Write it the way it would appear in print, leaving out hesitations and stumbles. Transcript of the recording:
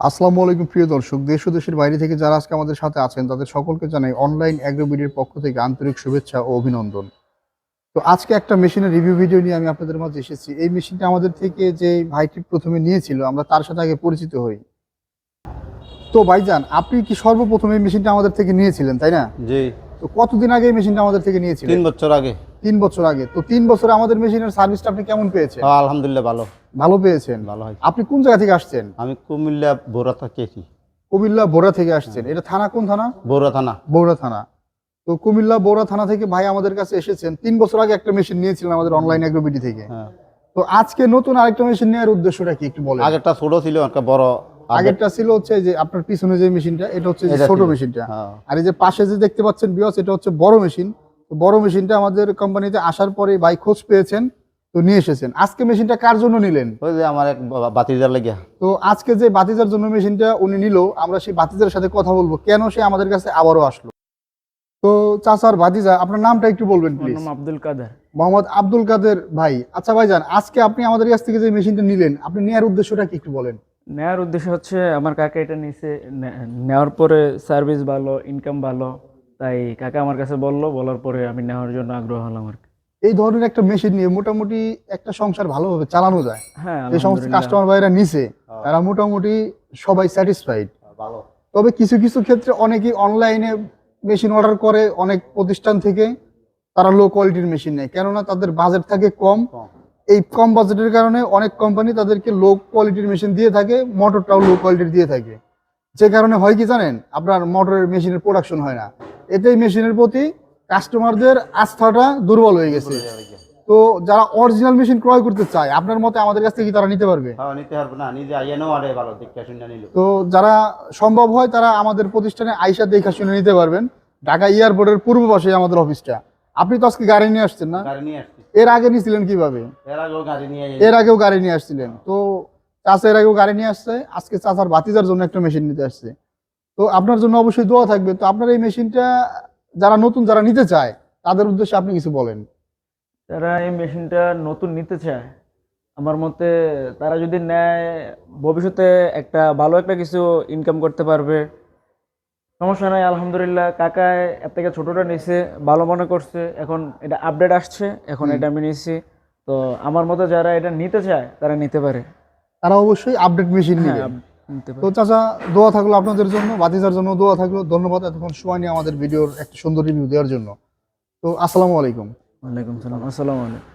আসসালামু আলাইকুম প্রিয় দর্শক, দেশ ও দেশের বাইরে থেকে যারা আজকে আমাদের সাথে আছেন তাদের সকলকে জানাই অনলাইন অ্যাগ্রোবিডির পক্ষ থেকে আন্তরিক শুভেচ্ছা ও অভিনন্দন। তো আজকে একটা মেশিনের রিভিউ ভিডিও নিয়ে আমি আপনাদের মাঝে এসেছি। এই মেশিনটা আমাদের থেকে যে ভাইটি প্রথমে নিয়েছিল আমরা তার সাথে আগে পরিচিত হই। তো ভাইজান, আপনি কি সর্বপ্রথম এই মেশিনটা আমাদের থেকে নিয়েছিলেন, তাই না? জি। তো কতদিন আগে এই মেশিনটা আমাদের থেকে নিয়েছিলেন? 3 বছর আগে। 3 বছর আগে। তো 3 বছরে আমাদের মেশিনের সার্ভিসটা আপনি কেমন পেয়েছেন? আলহামদুলিল্লাহ ভালো। ভালো পেয়েছেন। ভালো হয়। আপনি কোন জায়গা থেকে আসছেন? আমি কুমিল্লা বগুড়া থেকে। কুমিল্লা বোরা থেকে আসছেন। এটা থানা কোন থানা? বগুড়া থানা। বগুড়া থানা। তো কুমিল্লা বগুড়া থানা থেকে ভাই আমাদের কাছে এসেছেন। 3 বছর আগে একটা মেশিন নিয়েছিলেন আমাদের অনলাইন অ্যাগ্রোবিডি থেকে। হ্যাঁ। তো আজকে নতুন আরেকটা মেশিন নেওয়ার উদ্দেশ্যটা কি একটু বলেন। আগেরটা ছোট ছিল, একটা বড়। আগেরটা ছিল হচ্ছে যে আপনার পিছনে যে মেশিনটা, এটা হচ্ছে যে এটা ছোট ছিল। মেশিনটা। হ্যাঁ। আর এই যে পাশে যে দেখতে পাচ্ছেন বিয়স, এটা হচ্ছে বড় মেশিন। তো বড় মেশিনটা আমাদের কোম্পানিতে আসার পরে ভাই খোঁজ পেয়েছেন, তো নিয়ে এসেছেন। আজকে মেশিনটা কার জন্য নিলেন? ওই যে আমার এক বাতিজার লাগিয়া। তো আজকে যে বাতিজার জন্য মেশিনটা উনি নিল, আমরা সেই বাতিজার সাথে কথা বলবো কেন সে আমাদের কাছে আবারও আসলো। তো চাচার ভাতিজা, আপনার নামটা একটু বলবেন প্লিজ। নাম আব্দুল কাদের। মোহাম্মদ আব্দুল কাদের ভাই। আচ্ছা ভাইজান, আজকে আপনি আমাদের কাছ থেকে যে মেশিনটা নিলেন, আপনি নেয়ার উদ্দেশ্যটা কি একটু বলেন। নেওয়ার উদ্দেশ্য হচ্ছে আমার কাকা এটা নিছে, নেওয়ার পরে সার্ভিস ভালো, ইনকাম ভালো, তাই কাকা আমার কাছে বলার পরে আমি নেওয়ার জন্য আগ্রহ হলাম আর কি। এই ধরনের একটা মেশিন নিয়ে মোটামুটি একটা সংসার ভালোভাবে চালানো যায়। হ্যাঁ, যে সমস্ত কাস্টমার ভাইরা নিছে তারা মোটামুটি সবাই স্যাটিসফাইড। ভালো। তবে কিছু কিছু ক্ষেত্রে অনেকেই অনলাইনে মেশিন অর্ডার করে অনেক প্রতিষ্ঠান থেকে, তারা লো কোয়ালিটির মেশিন নেয়, কেননা তাদের বাজেট থাকে কম। এই কম বাজেটের কারণে অনেক কোম্পানি তাদেরকে লো কোয়ালিটির মেশিন দিয়ে থাকে, মোটরটাও লো কোয়ালিটির দিয়ে থাকে। যে কারণে হয় কি জানেন, আপনার মোটরের মেশিনের প্রোডাকশন হয় না। এতে মেশিনের প্রতি কাস্টমারদের আস্থাটা দুর্বল হয়ে গেছে। তো যারা অরিজিনাল মেশিন ক্রয় করতে চায় আপনার মতে আমাদের কাছ থেকে কি তারা নিতে পারবে? হ্যাঁ, নিতে পারবো না, নিজে আইয়ানো আরে ভালো দেখে শুনে নিল। তো যারা সম্ভব হয় তারা আমাদের প্রতিষ্ঠানে আইসা দেখা শুনে নিতে পারবেন। ঢাকা এয়ারপোর্টের পূর্ব পাশে আমাদের অফিসটা। আপনি তো আজকে গাড়ি নিয়ে আসছেন না? গাড়ি নিয়ে আসছি। এর আগে নিয়েছিলেন কিভাবে? এর আগেও গাড়ি নিয়ে এর আগেও গাড়ি নিয়ে আসছিলেন। তো চাচা এর আগেও গাড়ি নিয়ে আসছে, আজকে চাচার ভাতিজার জন্য একটা মেশিন নিতে আসছে। তো আপনার জন্য অবশ্যই দোয়া থাকবে। তো আপনার এই মেশিনটা যারা নতুন যারা নিতে চায় তাদের উদ্দেশ্যে আপনি কিছু বলেন। তারা এই মেশিনটা নতুন নিতে চায়, আমার মতে তারা যদি নেয় ভবিষ্যতে একটা ভালো একটা কিছু ইনকাম করতে পারবে। সমস্যা নাই, আলহামদুলিল্লাহ। কাকা এর থেকে ছোটটা নিছে, ভালো মনে করছে, এখন এটা আপডেট আসছে, এখন এটা আমি নিছি। তো আমার মতে যারা এটা নিতে চায় তারা নিতে পারে। তারা অবশ্যই আপডেট মেশিন হ্যাঁ, নেবেন। নিতে তো পারে। চাচা, দোয়া থাকলো আপনাদের জন্য, ভাতিজার জন্য দোয়া থাকলো। ধন্যবাদ এতক্ষণ সময় নিয়ে আমাদের ভিডিওর একটা সুন্দর রিভিউ দেওয়ার জন্য। তো আসসালামু আলাইকুম। ওয়ালাইকুম সালাম, আসসালামু আলাইকুম।